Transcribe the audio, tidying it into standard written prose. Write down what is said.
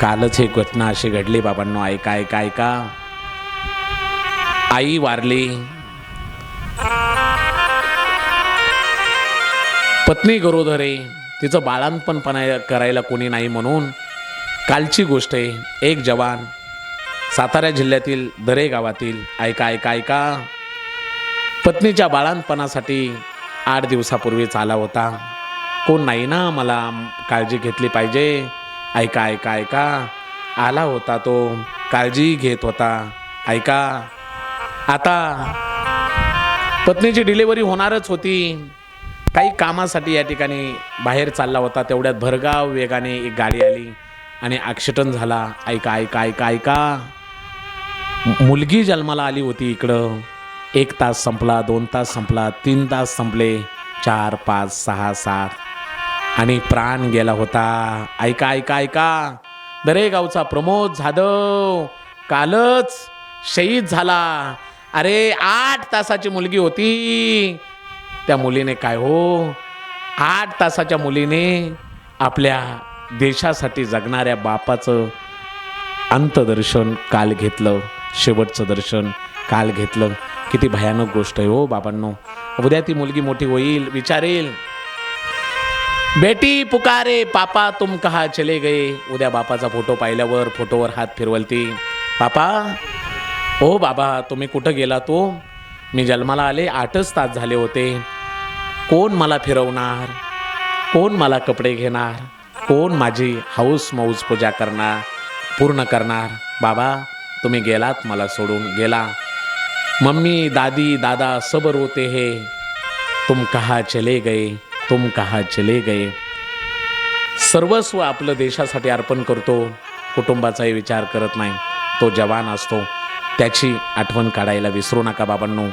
कालच एक घटना अशी घडली बाबांनो, ऐका ऐका ऐका. आई वारली, पत्नी गरोदर आहे, तिचं बाळंतपण करायला कोणी नाही म्हणून कालची गोष्ट आहे. एक जवान सातारा जिल्ह्यातील दरे गावातील, ऐका ऐका ऐका, पत्नीच्या बाळंतपणासाठी 8 दिवसापूर्वीच आला होता. कोण नाही ना मला काळजी घेतली पाहिजे. ऐका ऐका ऐका, आला होता तो, काळजी घेत होता. ऐका, आता पत्नीची डिलिव्हरी होणारच होती. काही कामासाठी या ठिकाणी बाहेर चालला होता. तेवढ्यात भरगाव वेगाने एक गाडी आली आणि ॲक्सिडेंट झाला. ऐका ऐका ऐका ऐका, मुलगी जन्माला आली होती. इकडं 1 तास संपला, 2 तास संपला, 3 तास संपले, 4, 5, 6, 7 आणि प्राण गेला होता. ऐका ऐका ऐका, दरेगावचा प्रमोद जाधव कालच शहीद झाला. अरे 8 तासाची मुलगी होती. त्या मुलीने काय हो, 8 तासाच्या मुलीने आपल्या देशासाठी जगणाऱ्या बापाचं अंतदर्शन काल घेतलं, शेवटचं दर्शन काल घेतलं. किती भयानक गोष्ट आहे हो बाबांनो. उद्या ती मुलगी मोठी होईल, विचारेल, बेटी पुकारे पापा तुम कहा चले गए. उद्या बापाचा फोटो पाहिल्यावर फोटोवर हात फिरवलती, पापा, ओ बाबा तुम्ही कुठं गेला? तो मी जन्माला आले 8च तास झाले होते. कोण मला फिरवणार, कोण मला कपडे घेणार, कोण माझी हौस मौज पूजा करणार, पूर्ण करणार? बाबा तुम्ही गेलात, मला सोडून गेला. मम्मी दादी दादा सब रोते हैं, तुम कहाँ चले गए, तुम कहाँ चले गए. सर्वस्व आपलं देशासाठी अर्पण करतो, कुटुंबाचाही विचार करत नाही. तो जवान असतो, त्याची आठवण काढायला विसरू नका बाबांनो.